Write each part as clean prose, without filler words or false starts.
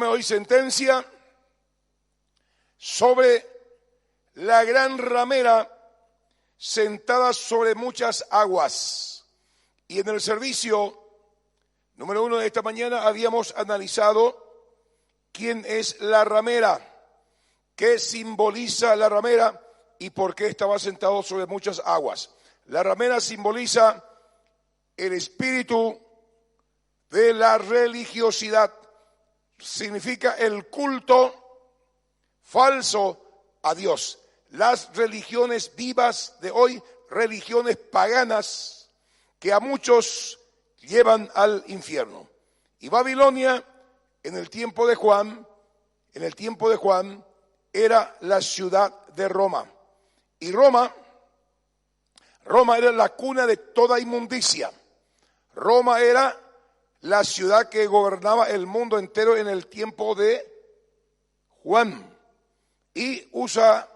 de hoy, sentencia sobre la gran ramera sentada sobre muchas aguas. Y en el servicio número 1 de esta mañana habíamos analizado quién es la ramera, qué simboliza la ramera y por qué estaba sentado sobre muchas aguas. La ramera simboliza el espíritu de la religiosidad, significa el culto falso a Dios. Las religiones vivas de hoy, religiones paganas que a muchos llevan al infierno. Y Babilonia, en el tiempo de Juan, era la ciudad de Roma. Y Roma era la cuna de toda inmundicia. Roma era la ciudad que gobernaba el mundo entero en el tiempo de Juan. Y usa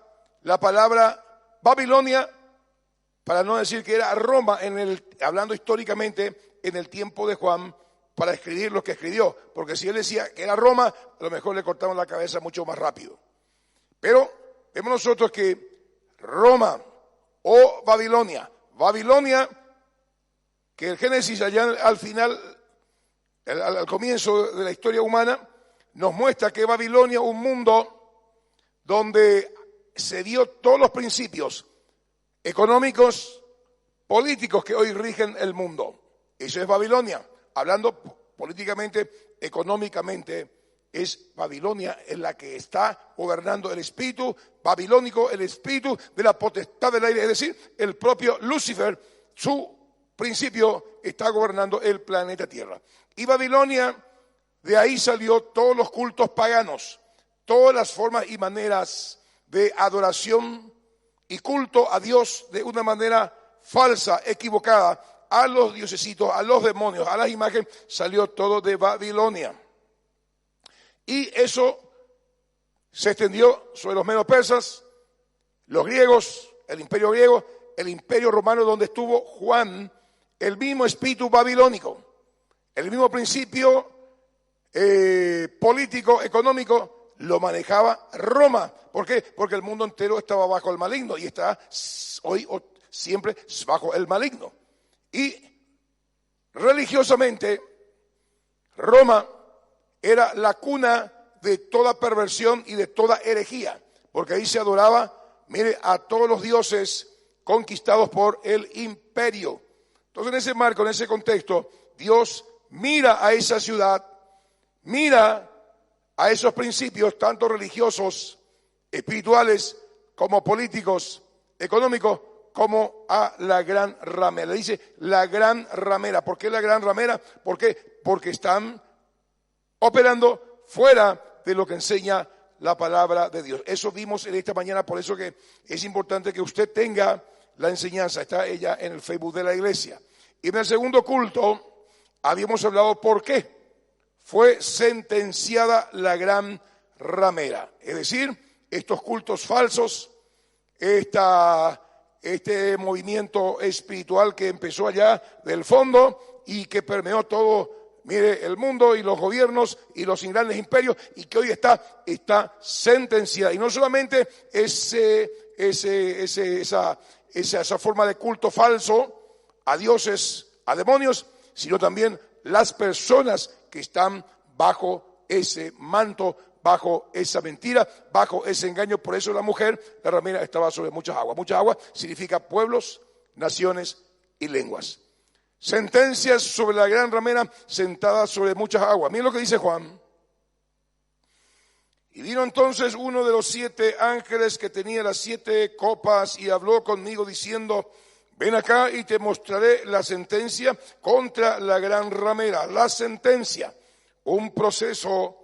la palabra Babilonia para no decir que era Roma, hablando históricamente en el tiempo de Juan, para escribir lo que escribió. Porque si él decía que era Roma, a lo mejor le cortaban la cabeza mucho más rápido. Pero vemos nosotros que Roma o Babilonia, que el Génesis allá al final, al comienzo de la historia humana, nos muestra que Babilonia, un mundo donde se dio todos los principios económicos, políticos que hoy rigen el mundo. Eso es Babilonia. Hablando políticamente, económicamente, es Babilonia en la que está gobernando el espíritu babilónico, el espíritu de la potestad del aire, es decir, el propio Lucifer, su principio está gobernando el planeta Tierra. Y Babilonia, de ahí salió todos los cultos paganos, todas las formas y maneras de adoración y culto a Dios de una manera falsa, equivocada, a los diosesitos, a los demonios, a las imágenes, salió todo de Babilonia. Y eso se extendió sobre los medos persas, los griegos, el imperio griego, el imperio romano donde estuvo Juan, el mismo espíritu babilónico, el mismo principio político, económico, lo manejaba Roma. ¿Por qué? Porque el mundo entero estaba bajo el maligno y está hoy siempre bajo el maligno. Y religiosamente, Roma era la cuna de toda perversión y de toda herejía, porque ahí se adoraba, mire, a todos los dioses conquistados por el imperio. Entonces, en ese marco, en ese contexto, Dios mira a esa ciudad, mira a esos principios, tanto religiosos, espirituales, como políticos, económicos, como a la gran ramera. Le dice la gran ramera. ¿Por qué la gran ramera? ¿Por qué? Porque están operando fuera de lo que enseña la palabra de Dios. Eso vimos en esta mañana, por eso que es importante que usted tenga la enseñanza. Está ella en el Facebook de la iglesia. Y en el segundo culto habíamos hablado por qué fue sentenciada la gran ramera. Es decir, estos cultos falsos, este movimiento espiritual que empezó allá del fondo y que permeó todo, mire, el mundo y los gobiernos y los grandes imperios, y que hoy está sentenciada. Y no solamente esa forma de culto falso a dioses, a demonios, sino también las personas que están bajo ese manto, bajo esa mentira, bajo ese engaño. Por eso la mujer, la ramera, estaba sobre muchas aguas. Muchas aguas significa pueblos, naciones y lenguas. Sentencias sobre la gran ramera sentada sobre muchas aguas. Miren lo que dice Juan. Y vino entonces uno de los 7 ángeles que tenía las 7 copas y habló conmigo diciendo: ven acá y te mostraré la sentencia contra la gran ramera. La sentencia, un proceso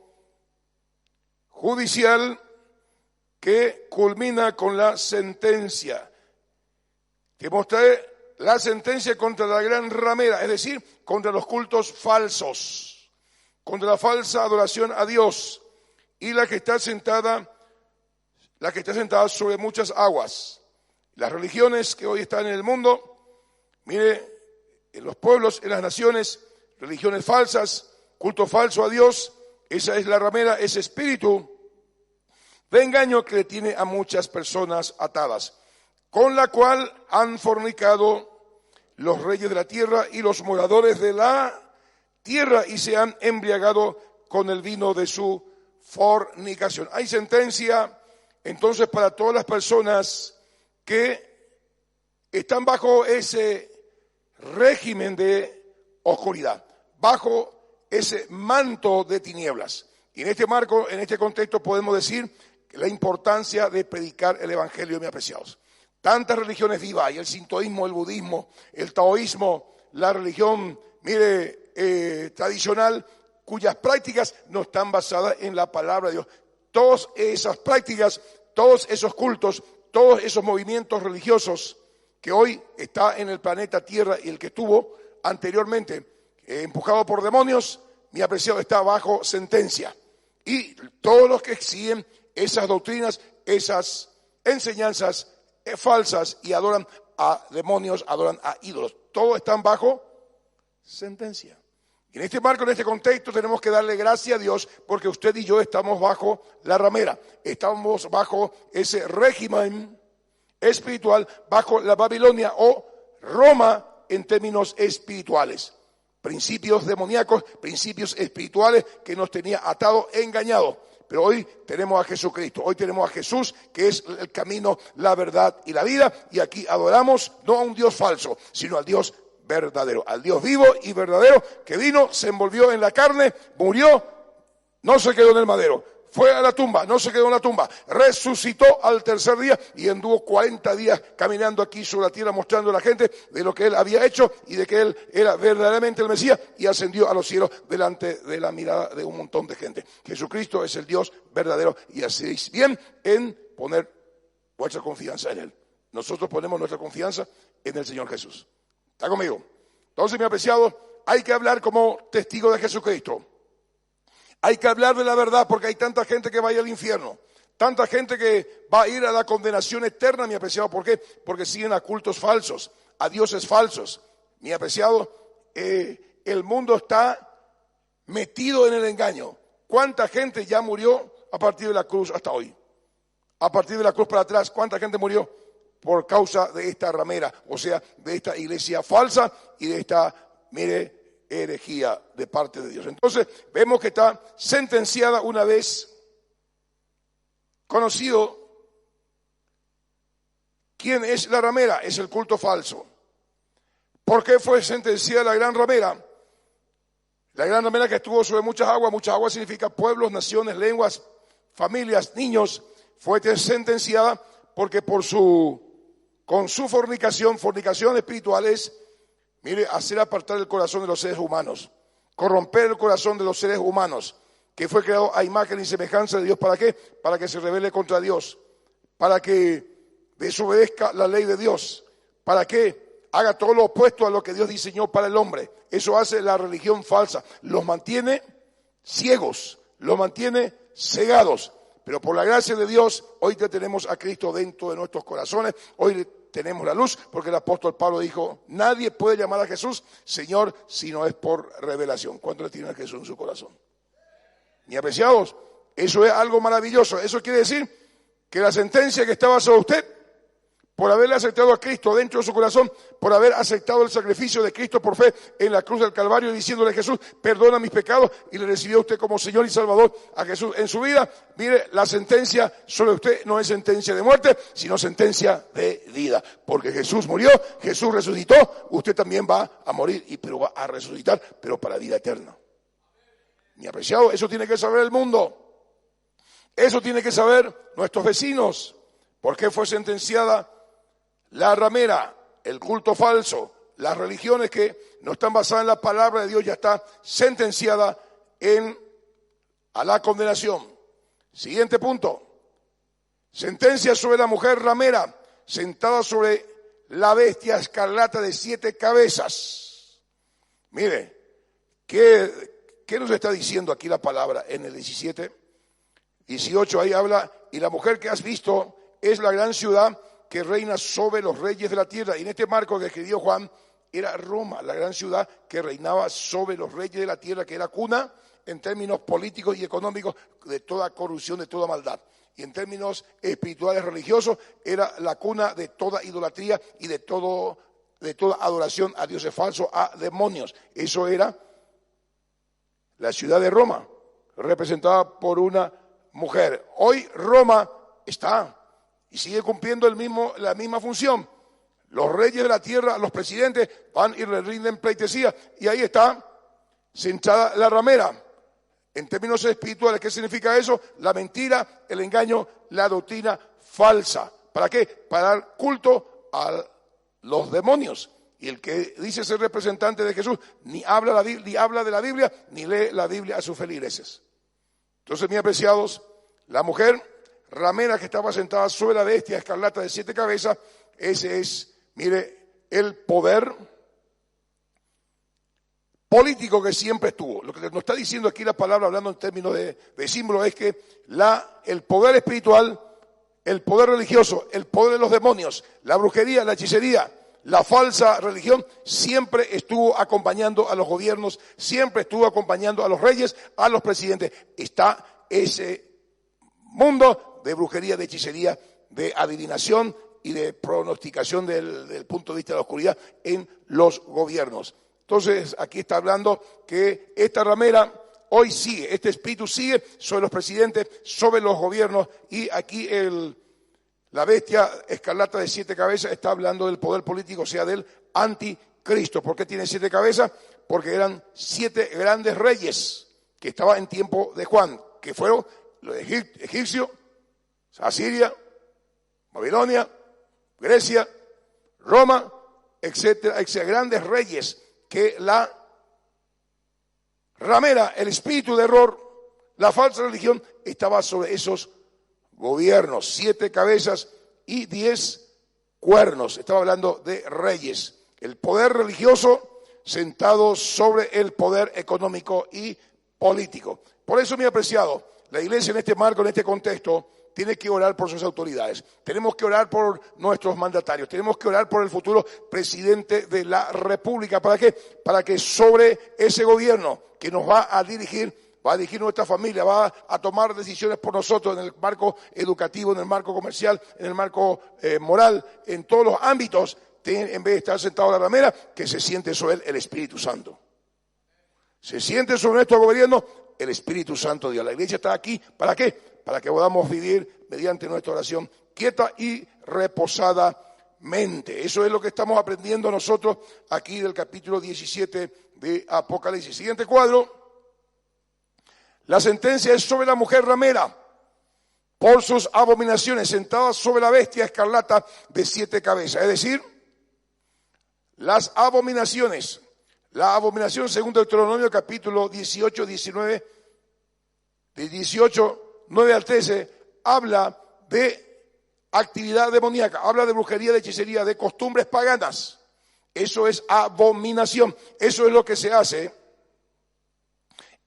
judicial que culmina con la sentencia. Te mostraré la sentencia contra la gran ramera, es decir, contra los cultos falsos, contra la falsa adoración a Dios, y la que está sentada sobre muchas aguas. Las religiones que hoy están en el mundo, mire, en los pueblos, en las naciones, religiones falsas, culto falso a Dios, Esa es la ramera, ese espíritu de engaño que tiene a muchas personas atadas, con la cual han fornicado los reyes de la tierra y los moradores de la tierra y se han embriagado con el vino de su fornicación. Hay sentencia entonces para todas las personas que están bajo ese régimen de oscuridad, bajo ese manto de tinieblas. Y en este marco, en este contexto podemos decir la importancia de predicar el evangelio, mis apreciados. Tantas religiones vivas hay, el sintoísmo, el budismo, el taoísmo, la religión, tradicional, cuyas prácticas no están basadas en la palabra de Dios. Todas esas prácticas, todos esos cultos, todos esos movimientos religiosos que hoy está en el planeta Tierra y el que estuvo anteriormente empujado por demonios, mi apreciado, está bajo sentencia. Y todos los que siguen esas doctrinas, esas enseñanzas falsas y adoran a demonios, adoran a ídolos, todos están bajo sentencia. Y en este marco, en este contexto, tenemos que darle gracias a Dios porque usted y yo estamos bajo la ramera, estamos bajo ese régimen espiritual, bajo la Babilonia o Roma en términos espirituales. Principios demoníacos, principios espirituales que nos tenía atados, engañados. Pero hoy tenemos a Jesucristo, hoy tenemos a Jesús, que es el camino, la verdad y la vida. Y aquí adoramos no a un Dios falso, sino al Dios verdadero, al Dios vivo y verdadero, que vino, se envolvió en la carne, murió, no se quedó en el madero, fue a la tumba, no se quedó en la tumba, resucitó al tercer día y anduvo 40 días caminando aquí sobre la tierra mostrando a la gente de lo que él había hecho y de que él era verdaderamente el Mesías y ascendió a los cielos delante de la mirada de un montón de gente. Jesucristo es el Dios verdadero y hacéis bien en poner vuestra confianza en Él. Nosotros ponemos nuestra confianza en el Señor Jesús. ¿Está conmigo? Entonces, mi apreciado, hay que hablar como testigo de Jesucristo. Hay que hablar de la verdad porque hay tanta gente que va a ir al infierno. Tanta gente que va a ir a la condenación eterna, mi apreciado. ¿Por qué? Porque siguen a cultos falsos, a dioses falsos. Mi apreciado, el mundo está metido en el engaño. ¿Cuánta gente ya murió a partir de la cruz hasta hoy? A partir de la cruz para atrás, ¿cuánta gente murió? Por causa de esta ramera, o sea, de esta iglesia falsa y de esta, herejía de parte de Dios. Entonces, vemos que está sentenciada una vez conocido quién es la ramera, es el culto falso. ¿Por qué fue sentenciada la gran ramera? La gran ramera que estuvo sobre muchas aguas significa pueblos, naciones, lenguas, familias, niños, fue sentenciada porque con su fornicación espiritual es, hacer apartar el corazón de los seres humanos, corromper el corazón de los seres humanos, que fue creado a imagen y semejanza de Dios. ¿Para qué? Para que se rebele contra Dios, para que desobedezca la ley de Dios, para que haga todo lo opuesto a lo que Dios diseñó para el hombre. Eso hace la religión falsa, los mantiene ciegos, los mantiene cegados. Pero por la gracia de Dios, hoy ya tenemos a Cristo dentro de nuestros corazones, hoy tenemos la luz, porque el apóstol Pablo dijo, nadie puede llamar a Jesús Señor si no es por revelación. ¿Cuántos le tienen a Jesús en su corazón? Mis apreciados, eso es algo maravilloso. Eso quiere decir que la sentencia que estaba sobre usted, por haberle aceptado a Cristo dentro de su corazón, por haber aceptado el sacrificio de Cristo por fe en la cruz del Calvario, diciéndole a Jesús, perdona mis pecados, y le recibió a usted como Señor y Salvador a Jesús en su vida, la sentencia sobre usted no es sentencia de muerte, sino sentencia de vida. Porque Jesús murió, Jesús resucitó, usted también va a morir, pero va a resucitar, pero para vida eterna. Mi apreciado, eso tiene que saber el mundo. Eso tiene que saber nuestros vecinos. ¿Por qué fue sentenciada la ramera, el culto falso, las religiones que no están basadas en la palabra de Dios? Ya está sentenciada a la condenación. Siguiente punto. Sentencia sobre la mujer ramera, sentada sobre la bestia escarlata de 7 cabezas. Mire, ¿qué nos está diciendo aquí la palabra en el 17? 18 ahí habla, y la mujer que has visto es la gran ciudad que reina sobre los reyes de la tierra. Y en este marco que escribió Juan, era Roma, la gran ciudad que reinaba sobre los reyes de la tierra, que era cuna en términos políticos y económicos de toda corrupción, de toda maldad. Y en términos espirituales, religiosos, era la cuna de toda idolatría y de toda adoración a dioses falsos, a demonios. Eso era la ciudad de Roma, representada por una mujer. Hoy Roma está y sigue cumpliendo la misma función. Los reyes de la tierra, los presidentes, van y le rinden pleitesía. Y ahí está sentada la ramera. En términos espirituales, ¿qué significa eso? La mentira, el engaño, la doctrina falsa. ¿Para qué? Para dar culto a los demonios. Y el que dice ser representante de Jesús ni habla de la Biblia, ni lee la Biblia a sus feligreses. Entonces, mis apreciados, la mujer ramera que estaba sentada sobre la bestia escarlata de 7 cabezas, ese es, mire, el poder político que siempre estuvo. Lo que nos está diciendo aquí la palabra, hablando en términos de símbolo, es que el poder espiritual, el poder religioso, el poder de los demonios, la brujería, la hechicería, la falsa religión, siempre estuvo acompañando a los gobiernos, siempre estuvo acompañando a los reyes, a los presidentes. Está ese mundo de brujería, de hechicería, de adivinación y de pronosticación del punto de vista de la oscuridad en los gobiernos. Entonces, aquí está hablando que esta ramera hoy sigue, este espíritu sigue sobre los presidentes, sobre los gobiernos, y aquí la bestia escarlata de 7 cabezas está hablando del poder político, o sea, del anticristo. ¿Por qué tiene 7 cabezas? Porque eran 7 grandes reyes que estaban en tiempo de Juan, que fueron los egipcios, Asiria, Babilonia, Grecia, Roma, etcétera, etcétera. Grandes reyes que la ramera, el espíritu de error, la falsa religión, estaba sobre esos gobiernos. 7 cabezas y 10 cuernos. Estaba hablando de reyes. El poder religioso sentado sobre el poder económico y político. Por eso, mi apreciado, la iglesia en este marco, en este contexto, tiene que orar por sus autoridades. Tenemos que orar por nuestros mandatarios. Tenemos que orar por el futuro presidente de la República. ¿Para qué? Para que sobre ese gobierno que nos va a dirigir nuestra familia, va a tomar decisiones por nosotros en el marco educativo, en el marco comercial, en el marco moral, en todos los ámbitos, en vez de estar sentado en la ramera, que se siente sobre él el Espíritu Santo. Se siente sobre nuestro gobierno el Espíritu Santo de Dios. La iglesia está aquí, ¿para qué? Para que podamos vivir mediante nuestra oración quieta y reposadamente. Eso es lo que estamos aprendiendo nosotros aquí del capítulo 17 de Apocalipsis. Siguiente cuadro. La sentencia es sobre la mujer ramera por sus abominaciones, sentada sobre la bestia escarlata de 7 cabezas. Es decir, las abominaciones. La abominación, según Deuteronomio capítulo 18, 19, de 18, 9 al 13, habla de actividad demoníaca, habla de brujería, de hechicería, de costumbres paganas. Eso es abominación. Eso es lo que se hace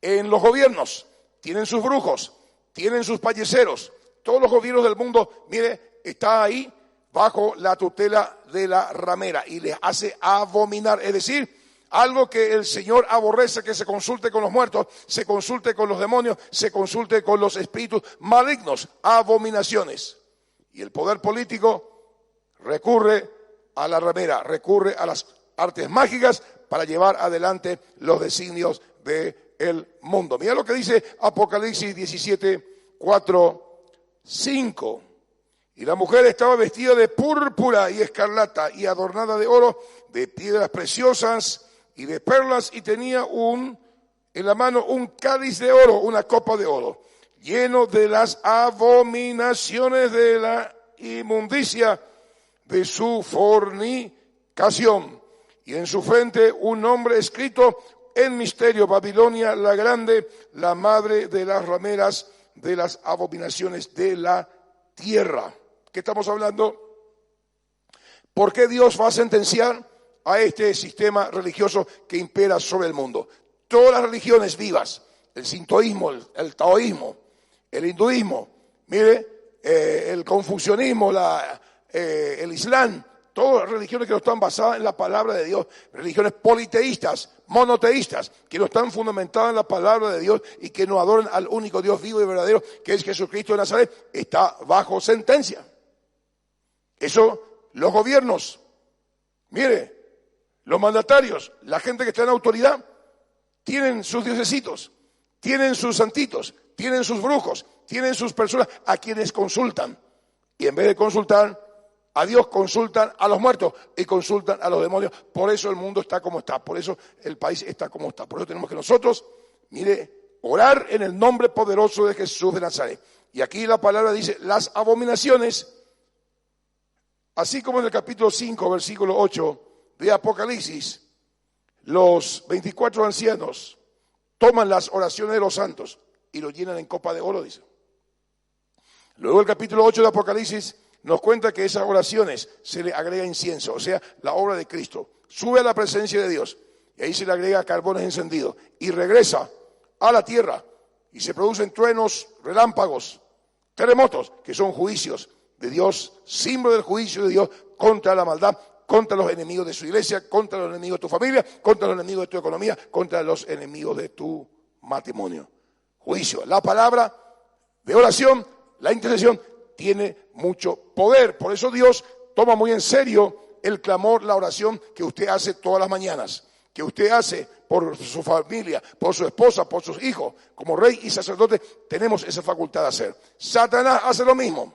en los gobiernos. Tienen sus brujos, tienen sus payeseros. Todos los gobiernos del mundo, mire, está ahí bajo la tutela de la ramera y les hace abominar. Es decir, algo que el Señor aborrece, que se consulte con los muertos, se consulte con los demonios, se consulte con los espíritus malignos, abominaciones. Y el poder político recurre a la ramera, recurre a las artes mágicas para llevar adelante los designios del mundo. Mira lo que dice Apocalipsis 17, 4, 5. Y la mujer estaba vestida de púrpura y escarlata y adornada de oro, de piedras preciosas y de perlas, y tenía en la mano un cáliz de oro, una copa de oro, lleno de las abominaciones de la inmundicia de su fornicación. Y en su frente un nombre escrito en misterio: Babilonia la grande, la madre de las rameras, de las abominaciones de la tierra. ¿Qué estamos hablando? ¿Por qué Dios va a sentenciar a este sistema religioso que impera sobre el mundo? Todas las religiones vivas, el sintoísmo, el taoísmo, el hinduismo, mire, el confucianismo, el islam, todas religiones que no están basadas en la palabra de Dios, religiones politeístas, monoteístas, que no están fundamentadas en la palabra de Dios y que no adoran al único Dios vivo y verdadero, que es Jesucristo de Nazaret, está bajo sentencia. Eso, los gobiernos, mire, los mandatarios, la gente que está en autoridad, tienen sus diosesitos, tienen sus santitos, tienen sus brujos, tienen sus personas a quienes consultan. Y en vez de consultar a Dios, consultan a los muertos y consultan a los demonios. Por eso el mundo está como está, por eso el país está como está. Por eso tenemos que nosotros, mire, orar en el nombre poderoso de Jesús de Nazaret. Y aquí la palabra dice, las abominaciones, así como en el capítulo 5, versículo 8 de Apocalipsis, los 24 ancianos toman las oraciones de los santos y lo llenan en copa de oro, dice. Luego el capítulo 8 de Apocalipsis nos cuenta que esas oraciones se le agrega incienso, o sea, la obra de Cristo. Sube a la presencia de Dios y ahí se le agrega carbones encendidos y regresa a la tierra y se producen truenos, relámpagos, terremotos, que son juicios de Dios, símbolo del juicio de Dios contra la maldad, contra los enemigos de su iglesia, contra los enemigos de tu familia, contra los enemigos de tu economía, contra los enemigos de tu matrimonio. Juicio. La palabra de oración, la intercesión, tiene mucho poder. Por eso Dios toma muy en serio el clamor, la oración que usted hace todas las mañanas, que usted hace por su familia, por su esposa, por sus hijos. Como rey y sacerdote tenemos esa facultad de hacer. Satanás hace lo mismo.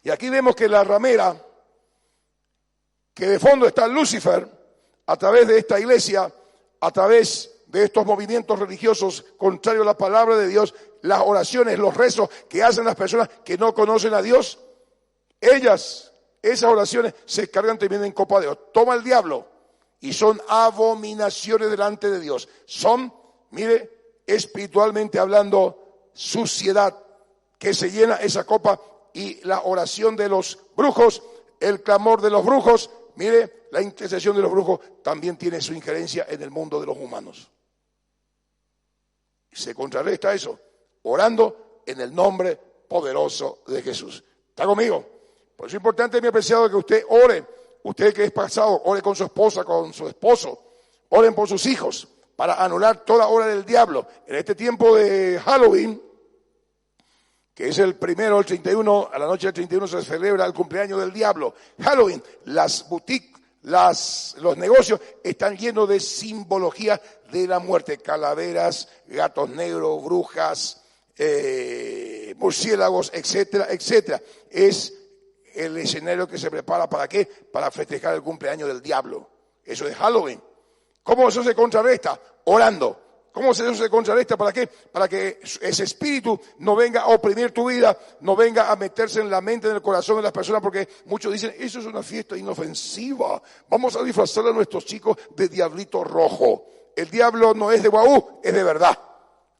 Y aquí vemos que la ramera, que de fondo está Lucifer, a través de esta iglesia, a través de estos movimientos religiosos contrarios a la palabra de Dios, las oraciones, los rezos que hacen las personas que no conocen a Dios, esas oraciones se cargan también en copa de oro. Toma el diablo y son abominaciones delante de Dios. Son, mire, espiritualmente hablando, suciedad que se llena esa copa, y la oración de los brujos, el clamor de los brujos, mire, la intercesión de los brujos también tiene su injerencia en el mundo de los humanos. Se contrarresta eso, orando en el nombre poderoso de Jesús. ¿Está conmigo? Por eso es importante, mi apreciado, que usted ore. Usted que es casado, ore con su esposa, con su esposo. Oren por sus hijos para anular toda obra del diablo. En este tiempo de Halloween, que es el primero, el 31, a la noche del 31 se celebra el cumpleaños del diablo. Halloween, las boutiques, los negocios están llenos de simbología de la muerte. Calaveras, gatos negros, brujas, murciélagos, etcétera, etcétera. Es el escenario que se prepara, ¿para qué? Para festejar el cumpleaños del diablo. Eso es Halloween. ¿Cómo eso se contrarresta? Orando. ¿Cómo eso se contrarresta? ¿Para qué? Para que ese espíritu no venga a oprimir tu vida, no venga a meterse en la mente, en el corazón de las personas, porque muchos dicen, eso es una fiesta inofensiva, vamos a disfrazar a nuestros chicos de diablito rojo. El diablo no es de guaú, es de verdad.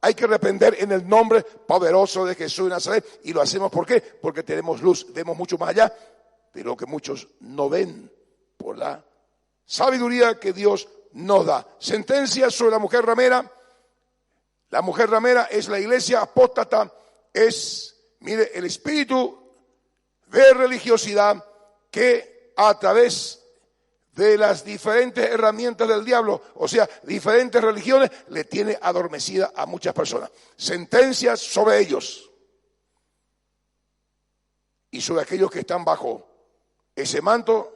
Hay que arrepender en el nombre poderoso de Jesús de Nazaret, y lo hacemos ¿por qué? Porque tenemos luz, vemos mucho más allá de lo que muchos no ven, por la sabiduría que Dios nos da. Sentencia sobre la mujer ramera. La mujer ramera es la iglesia apóstata, es, mire, el espíritu de religiosidad que a través de las diferentes herramientas del diablo, o sea, diferentes religiones, le tiene adormecida a muchas personas. Sentencias sobre ellos y sobre aquellos que están bajo ese manto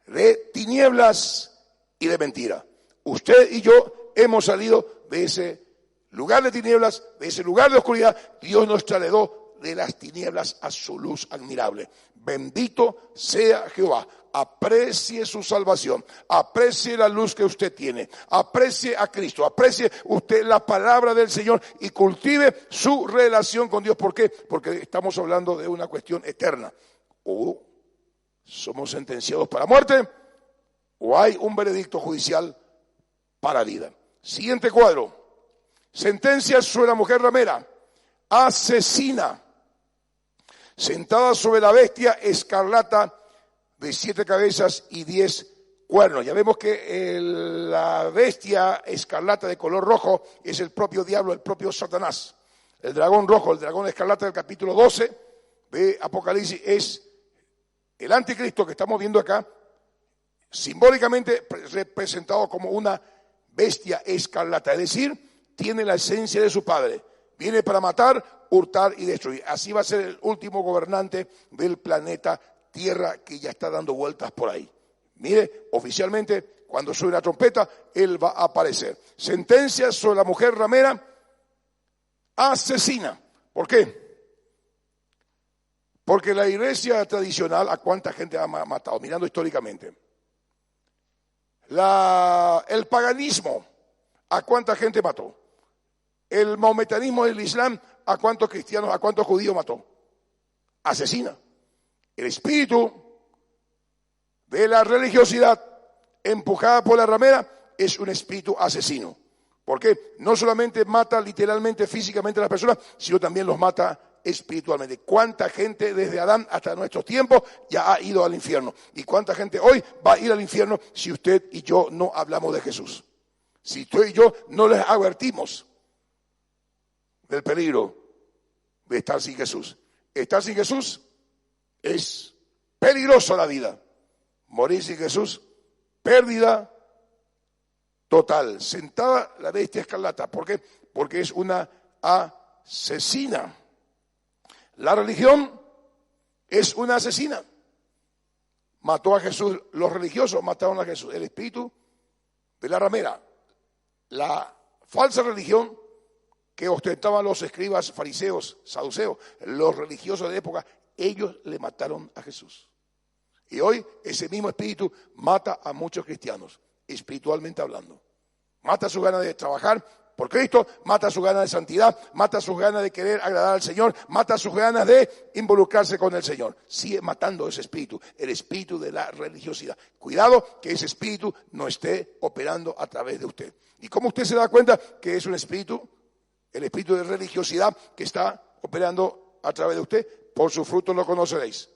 de tinieblas y de mentira. Usted y yo hemos salido de ese lugar de tinieblas, de ese lugar de oscuridad. Dios nos trasladó de las tinieblas a su luz admirable. Bendito sea Jehová. Aprecie su salvación, aprecie la luz que usted tiene, aprecie a Cristo, aprecie usted la palabra del Señor y cultive su relación con Dios. ¿Por qué? Porque estamos hablando de una cuestión eterna. O somos sentenciados para muerte, o hay un veredicto judicial para vida. Siguiente cuadro. Sentencias sobre la mujer ramera, asesina, sentada sobre la bestia escarlata de 7 cabezas y 10 cuernos. Ya vemos que la bestia escarlata de color rojo es el propio diablo, el propio Satanás. El dragón rojo, el dragón escarlata del capítulo 12 de Apocalipsis es El anticristo que estamos viendo acá, simbólicamente representado como una bestia escarlata, es decir, tiene la esencia de su padre. Viene para matar, hurtar y destruir. Así va a ser el último gobernante del planeta Tierra que ya está dando vueltas por ahí. Mire, oficialmente, cuando suene la trompeta, él va a aparecer. Sentencia sobre la mujer ramera asesina. ¿Por qué? Porque la iglesia tradicional, ¿a cuánta gente ha matado? Mirando históricamente. El paganismo, ¿a cuánta gente mató? El maometanismo del Islam, ¿a cuántos cristianos, a cuántos judíos mató? Asesina. El espíritu de la religiosidad empujada por la ramera es un espíritu asesino. ¿Por qué? No solamente mata literalmente, físicamente a las personas, sino también los mata espiritualmente. ¿Cuánta gente desde Adán hasta nuestros tiempos ya ha ido al infierno? ¿Y cuánta gente hoy va a ir al infierno si usted y yo no hablamos de Jesús? Si usted y yo no les advertimos del peligro de estar sin Jesús. Estar sin Jesús es peligroso la vida. Morir sin Jesús, pérdida total. Sentada la bestia escarlata. ¿Por qué? Porque es una asesina. La religión es una asesina. Mató a Jesús, los religiosos mataron a Jesús. El espíritu de la ramera, la falsa religión que ostentaban los escribas, fariseos, saduceos, los religiosos de época, ellos le mataron a Jesús. Y hoy ese mismo espíritu mata a muchos cristianos, espiritualmente hablando. Mata sus ganas de trabajar por Cristo, mata sus ganas de santidad, mata sus ganas de querer agradar al Señor, mata sus ganas de involucrarse con el Señor. Sigue matando ese espíritu, el espíritu de la religiosidad. Cuidado que ese espíritu no esté operando a través de usted. ¿Y cómo usted se da cuenta que es un espíritu? El espíritu de religiosidad que está operando a través de usted. Por sus frutos lo conoceréis.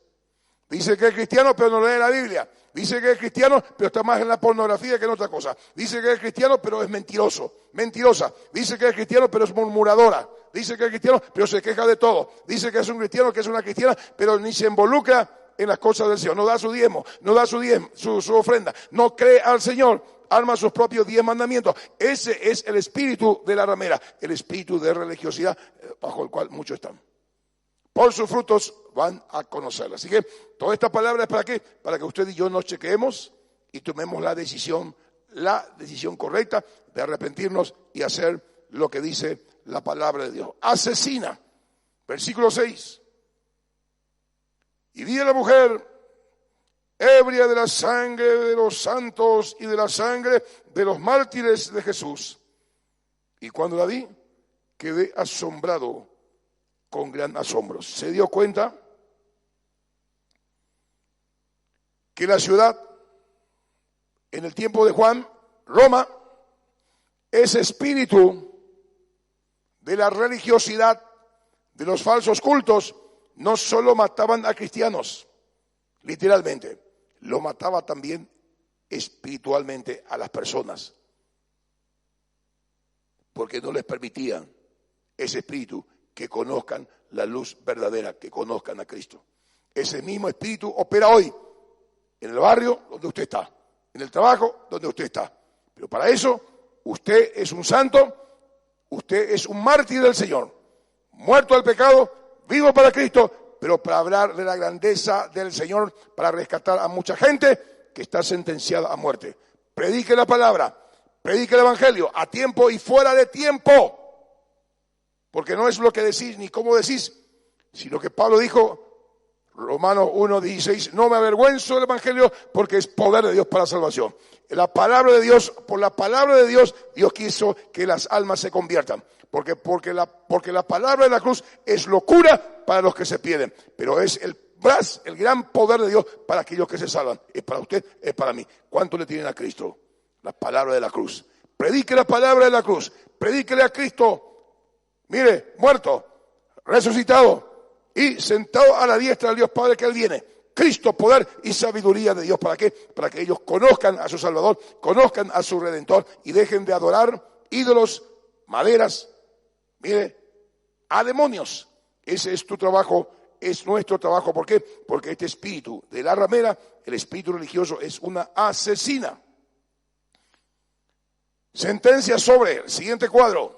Dice que es cristiano, pero no lee la Biblia. Dice que es cristiano, pero está más en la pornografía que en otra cosa. Dice que es cristiano, pero es mentiroso, mentirosa. Dice que es cristiano, pero es murmuradora. Dice que es cristiano, pero se queja de todo. Dice que es un cristiano, que es una cristiana, pero ni se involucra en las cosas del Señor. No da su diezmo, no da su ofrenda. No cree al Señor, arma sus propios 10 mandamientos. Ese es el espíritu de la ramera, el espíritu de religiosidad bajo el cual muchos están. Por sus frutos van a conocerla. Así que toda esta palabra es ¿para qué? Para que usted y yo nos chequeemos y tomemos la decisión correcta de arrepentirnos y hacer lo que dice la palabra de Dios. Asesina. Versículo 6. Y vi a la mujer ebria de la sangre de los santos y de la sangre de los mártires de Jesús. Y cuando la vi, quedé asombrado con gran asombro. Se dio cuenta que la ciudad, en el tiempo de Juan, Roma, ese espíritu de la religiosidad, de los falsos cultos, no solo mataban a cristianos, literalmente, lo mataba también espiritualmente a las personas, porque no les permitían ese espíritu que conozcan la luz verdadera, que conozcan a Cristo. Ese mismo espíritu opera hoy en el barrio donde usted está, en el trabajo donde usted está. Pero para eso, usted es un santo, usted es un mártir del Señor, muerto al pecado, vivo para Cristo, pero para hablar de la grandeza del Señor, para rescatar a mucha gente que está sentenciada a muerte. Predique la palabra, predique el evangelio, a tiempo y fuera de tiempo. Porque no es lo que decís ni cómo decís, sino que Pablo dijo, Romanos 1:16, no me avergüenzo del evangelio porque es poder de Dios para la salvación. La palabra de Dios, por la palabra de Dios, Dios quiso que las almas se conviertan. Porque la palabra de la cruz es locura para los que se pierden, pero es el gran poder de Dios para aquellos que se salvan. Es para usted, es para mí. ¿Cuánto le tienen a Cristo? La palabra de la cruz. Predique la palabra de la cruz. Predíquele a Cristo. Mire, muerto, resucitado y sentado a la diestra del Dios Padre que Él viene. Cristo, poder y sabiduría de Dios. ¿Para qué? Para que ellos conozcan a su Salvador, conozcan a su Redentor y dejen de adorar ídolos, maderas, mire, a demonios. Ese es tu trabajo es nuestro trabajo. ¿Por qué? Porque este espíritu de la ramera, el espíritu religioso, es una asesina. Sentencia sobre el siguiente cuadro.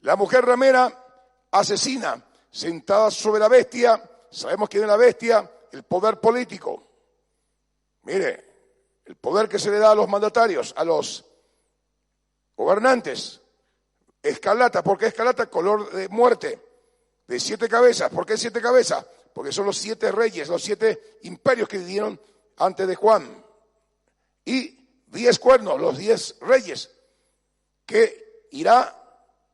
La mujer ramera asesina, sentada sobre la bestia. Sabemos quién es la bestia, el poder político. Mire, el poder que se le da a los mandatarios, a los gobernantes. Escarlata, ¿por qué escarlata? Color de muerte. De 7 cabezas, ¿por qué 7 cabezas? Porque son los 7 reyes, los 7 imperios que dieron antes de Juan. Y 10 cuernos, los 10 reyes, que irá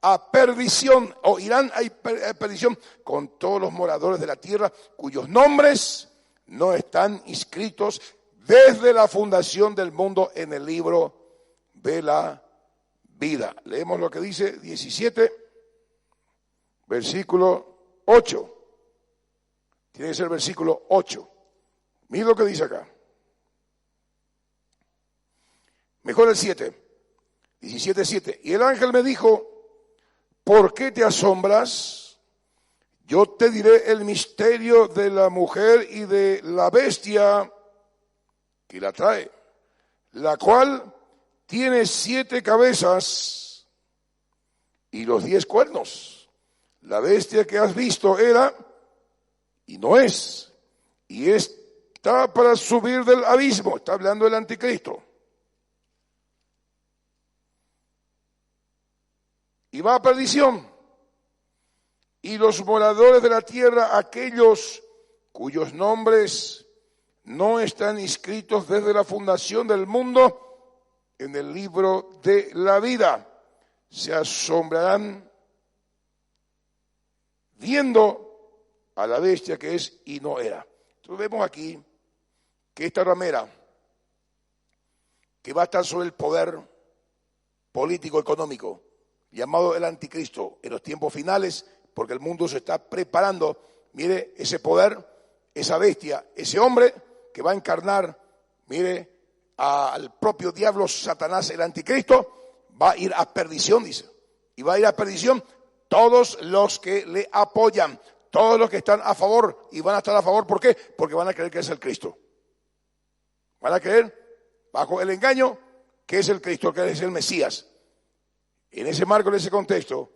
a perdición, o irán a perdición con todos los moradores de la tierra cuyos nombres no están inscritos desde la fundación del mundo en el libro de la vida. Leemos lo que dice 17, versículo 8. Tiene que ser versículo 8. Mira lo que dice acá. Mejor el 7. 17:7. Y el ángel me dijo, ¿por qué te asombras? Yo te diré el misterio de la mujer y de la bestia que la trae, la cual tiene 7 cabezas y los 10 cuernos. La bestia que has visto era y no es, y está para subir del abismo. Está hablando del anticristo. Y va a perdición. Y los moradores de la tierra, aquellos cuyos nombres no están inscritos desde la fundación del mundo en el libro de la vida, se asombrarán viendo a la bestia que es y no era. Entonces vemos aquí que esta ramera, que va a estar sobre el poder político económico, llamado el anticristo, en los tiempos finales, porque el mundo se está preparando. Mire, ese poder, esa bestia, ese hombre que va a encarnar, mire, al propio diablo Satanás, el anticristo, va a ir a perdición, dice. Y va a ir a perdición todos los que le apoyan, todos los que están a favor, y van a estar a favor, ¿por qué? Porque van a creer que es el Cristo. Van a creer, bajo el engaño, que es el Cristo, que es el Mesías. En ese marco, en ese contexto,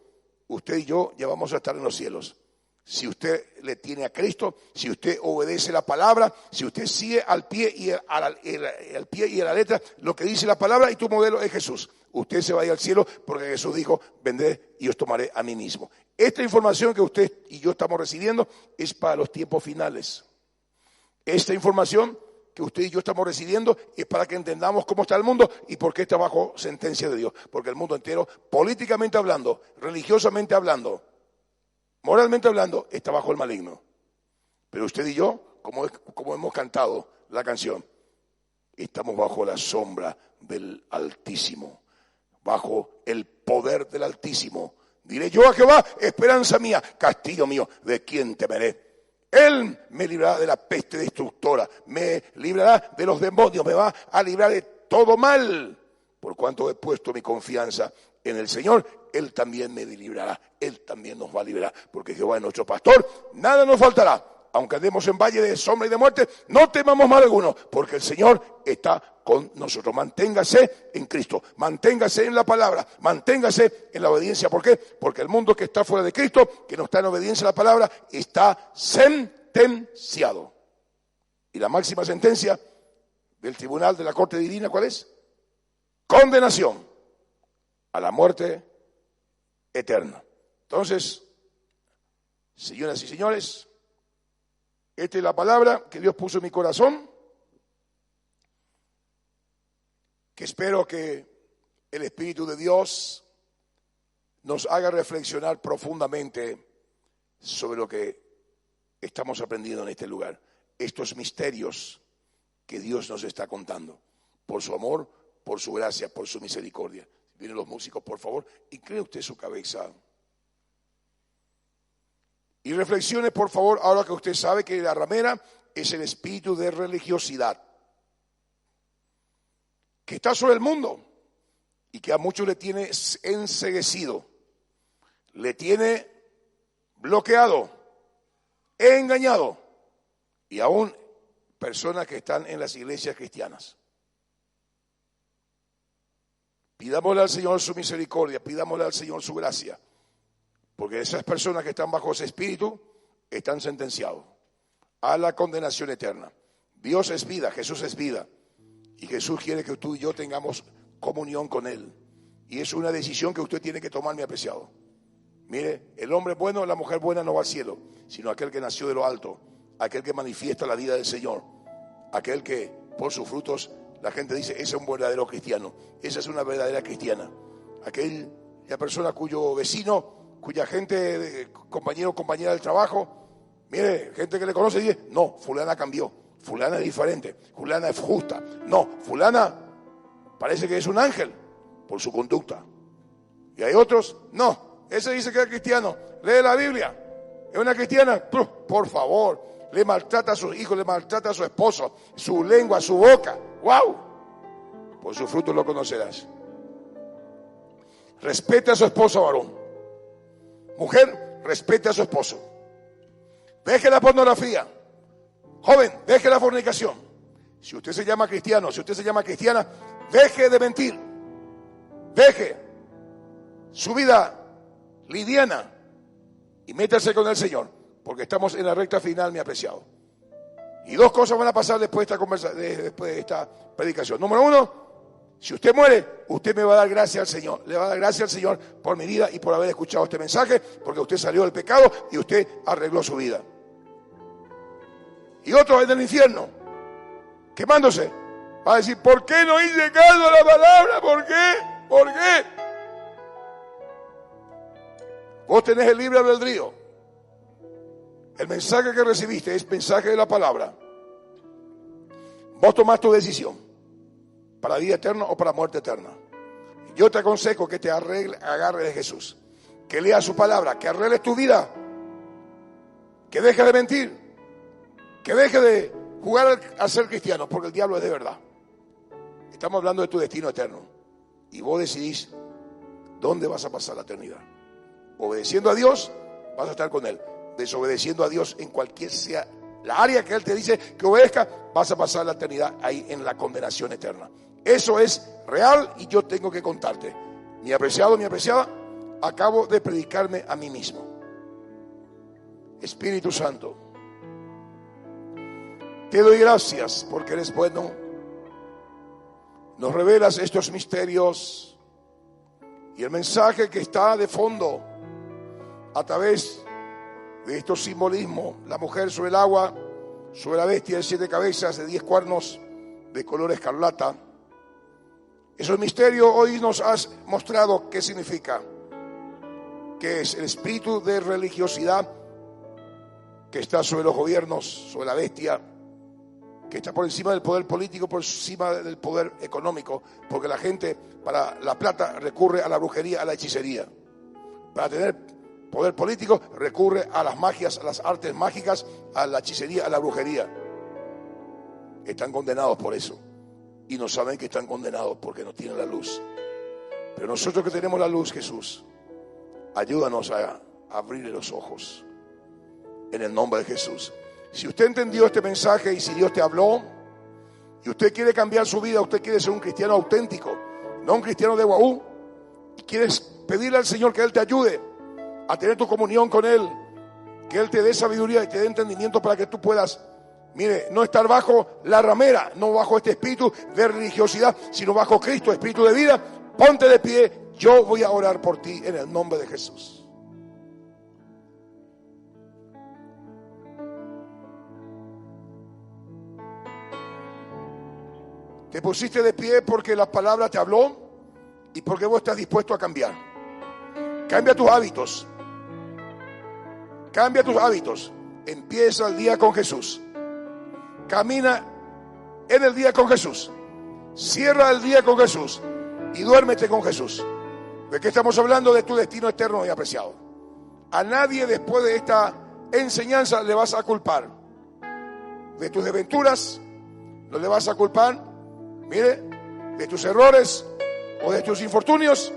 usted y yo ya vamos a estar en los cielos. Si usted le tiene a Cristo, si usted obedece la palabra, si usted sigue al pie y a la letra lo que dice la palabra y tu modelo es Jesús, usted se va a ir al cielo porque Jesús dijo, vendré y os tomaré a mí mismo. Esta información que usted y yo estamos recibiendo es para los tiempos finales. Esta información que usted y yo estamos recibiendo es para que entendamos cómo está el mundo y por qué está bajo sentencia de Dios. Porque el mundo entero, políticamente hablando, religiosamente hablando, moralmente hablando, está bajo el maligno. Pero usted y yo, como hemos cantado la canción, estamos bajo la sombra del Altísimo, bajo el poder del Altísimo. Diré yo a Jehová, esperanza mía, castillo mío, ¿de quién temeré? Él me librará de la peste destructora, me librará de los demonios, me va a librar de todo mal. Por cuanto he puesto mi confianza en el Señor, Él también me librará, Él también nos va a liberar, porque Jehová es nuestro pastor, nada nos faltará. Aunque andemos en valle de sombra y de muerte, no temamos mal alguno, porque el Señor está con nosotros. Manténgase en Cristo, manténgase en la palabra, manténgase en la obediencia. ¿Por qué? Porque el mundo que está fuera de Cristo, que no está en obediencia a la palabra, está sentenciado. Y la máxima sentencia del tribunal de la Corte Divina, ¿cuál es? Condenación a la muerte eterna. Entonces, señoras y señores, esta es la palabra que Dios puso en mi corazón, que espero que el Espíritu de Dios nos haga reflexionar profundamente sobre lo que estamos aprendiendo en este lugar. Estos misterios que Dios nos está contando, por su amor, por su gracia, por su misericordia. Vienen los músicos, por favor, incline usted su cabeza. Y reflexione, por favor, ahora que usted sabe que la ramera es el espíritu de religiosidad que está sobre el mundo y que a muchos le tiene enceguecido, le tiene bloqueado, he engañado. Y aún personas que están en las iglesias cristianas. Pidámosle al Señor su misericordia, pidámosle al Señor su gracia, porque esas personas que están bajo ese espíritu están sentenciados a la condenación eterna. Dios es vida, Jesús es vida, y Jesús quiere que tú y yo tengamos comunión con Él, y es una decisión que usted tiene que tomar, mi apreciado. Mire, el hombre bueno, la mujer buena no va al cielo, sino aquel que nació de lo alto, aquel que manifiesta la vida del Señor, aquel que por sus frutos la gente dice, ese es un verdadero cristiano, esa es una verdadera cristiana. Aquella persona cuyo vecino, cuya gente, compañero o compañera del trabajo, mire, gente que le conoce y dice, no, fulana cambió, fulana es diferente, fulana es justa. No, fulana parece que es un ángel por su conducta. Y hay otros, no, ese dice que es cristiano, lee la Biblia, es una cristiana, por favor, le maltrata a sus hijos, le maltrata a su esposo, su lengua, su boca. ¡Wow! Por sus frutos lo conocerás. Respete a su esposo, varón. Mujer, respete a su esposo. Deje la pornografía. Joven, deje la fornicación. Si usted se llama cristiano, si usted se llama cristiana, deje de mentir. Deje su vida liviana y métase con el Señor, porque estamos en la recta final, mi apreciado. Y dos cosas van a pasar después de esta predicación. Número uno, si usted muere, usted me va a dar gracias al Señor. Le va a dar gracias al Señor por mi vida y por haber escuchado este mensaje, porque usted salió del pecado y usted arregló su vida. Y otro en el infierno, quemándose, va a decir, ¿por qué no hice caso a la palabra? ¿Por qué? ¿Por qué? Vos tenés el libre albedrío. El mensaje que recibiste es mensaje de la palabra. Vos tomás tu decisión para vida eterna o para muerte eterna. Yo te aconsejo que te agarre de Jesús, que leas su palabra, que arregles tu vida, que dejes de mentir, que dejes de jugar a ser cristiano, porque el diablo es de verdad. Estamos hablando de tu destino eterno y vos decidís dónde vas a pasar la eternidad. Obedeciendo a Dios, vas a estar con Él. Desobedeciendo a Dios en cualquier sea la área que Él te dice que obedezca, vas a pasar la eternidad ahí en la condenación eterna. Eso es real y yo tengo que contarte. Mi apreciado, mi apreciada, acabo de predicarme a mí mismo. Espíritu Santo, te doy gracias porque eres bueno. Nos revelas estos misterios y el mensaje que está de fondo a través de estos simbolismos: la mujer sobre el agua, sobre la bestia de 7 cabezas, de 10 cuernos, de color escarlata. Esos misterios hoy nos has mostrado qué significa, que es el espíritu de religiosidad que está sobre los gobiernos, sobre la bestia, que está por encima del poder político, por encima del poder económico, porque la gente para la plata recurre a la brujería, a la hechicería. Para tener poder político recurre a las magias, a las artes mágicas, a la hechicería, a la brujería. Están condenados por eso y no saben que están condenados porque no tienen la luz. Pero nosotros que tenemos la luz, Jesús, ayúdanos a abrirle los ojos en el nombre de Jesús. Si usted entendió este mensaje y si Dios te habló y usted quiere cambiar su vida, usted quiere ser un cristiano auténtico, no un cristiano de Guaú, y quieres pedirle al Señor que Él te ayude a tener tu comunión con Él, que Él te dé sabiduría y te dé entendimiento para que tú puedas, mire, no estar bajo la ramera, no bajo este espíritu de religiosidad, sino bajo Cristo, espíritu de vida. Ponte de pie, yo voy a orar por ti en el nombre de Jesús. Te pusiste de pie porque la palabra te habló y porque vos estás dispuesto a cambiar. Cambia tus hábitos. Cambia tus hábitos. Empieza el día con Jesús. Camina en el día con Jesús. Cierra el día con Jesús y duérmete con Jesús. ¿De qué estamos hablando? De tu destino eterno y apreciado. A nadie después de esta enseñanza le vas a culpar de tus desventuras, no le vas a culpar, mire, de tus errores o de tus infortunios.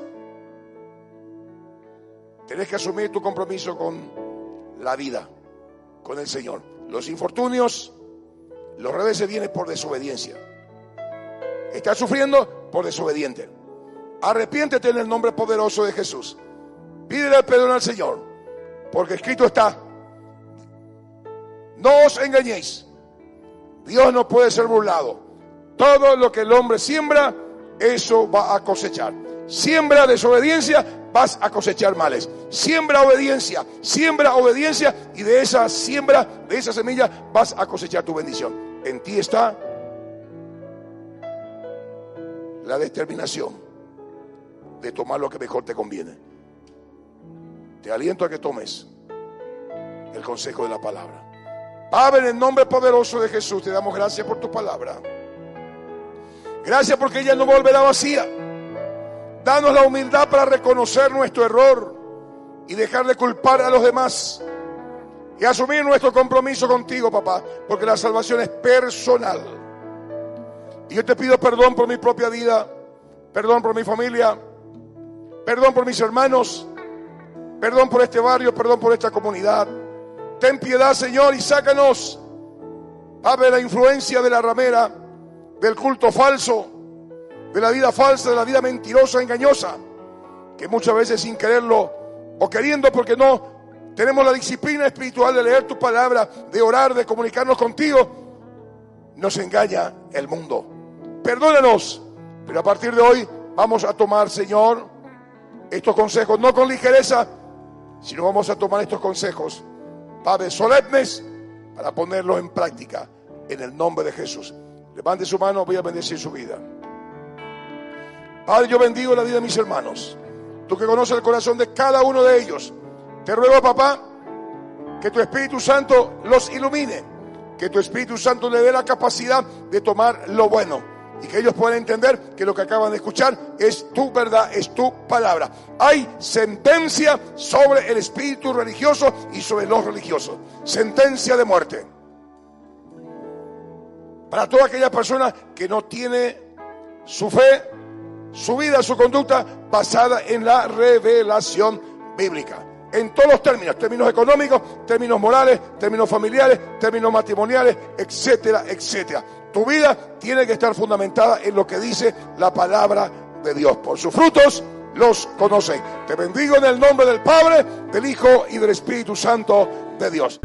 Tenés que asumir tu compromiso con la vida. con el Señor. Los infortunios, los reveses vienen por desobediencia. Estás sufriendo por desobediente. Arrepiéntete en el nombre poderoso de Jesús. Pídele perdón al Señor, porque escrito está: no os engañéis, Dios no puede ser burlado. Todo lo que el hombre siembra, eso va a cosechar. Siembra desobediencia, vas a cosechar males. Siembra obediencia, y de esa siembra, de esa semilla, vas a cosechar tu bendición. En ti está la determinación de tomar lo que mejor te conviene. Te aliento a que tomes el consejo de la palabra. Padre, en el nombre poderoso de Jesús, te damos gracias por tu palabra. Gracias porque ella no volverá vacía. Danos la humildad para reconocer nuestro error y dejar de culpar a los demás y asumir nuestro compromiso contigo, papá, porque la salvación es personal. Y yo te pido perdón por mi propia vida, perdón por mi familia, perdón por mis hermanos, perdón por este barrio, perdón por esta comunidad. Ten piedad, Señor, y sácanos, Padre, la influencia de la ramera, del culto falso, de la vida falsa, de la vida mentirosa, engañosa, que muchas veces sin quererlo o queriendo, porque no tenemos la disciplina espiritual de leer tu palabra, de orar, de comunicarnos contigo, nos engaña el mundo. Perdónanos, pero a partir de hoy vamos a tomar, Señor, estos consejos, no con ligereza, sino vamos a tomar estos consejos, Padre, solemnes, para ponerlos en práctica, en el nombre de Jesús. Levante su mano, voy a bendecir su vida. Padre, yo bendigo la vida de mis hermanos. Tú que conoces el corazón de cada uno de ellos, te ruego, papá, que tu Espíritu Santo los ilumine, que tu Espíritu Santo le dé la capacidad de tomar lo bueno y que ellos puedan entender que lo que acaban de escuchar es tu verdad, es tu palabra. Hay sentencia sobre el espíritu religioso y sobre los religiosos, sentencia de muerte para toda aquella persona que no tiene su fe, su vida, su conducta basada en la revelación bíblica. En todos los términos, términos económicos, términos morales, términos familiares, términos matrimoniales, etcétera, etcétera. Tu vida tiene que estar fundamentada en lo que dice la palabra de Dios. Por sus frutos los conocen. Te bendigo en el nombre del Padre, del Hijo y del Espíritu Santo de Dios.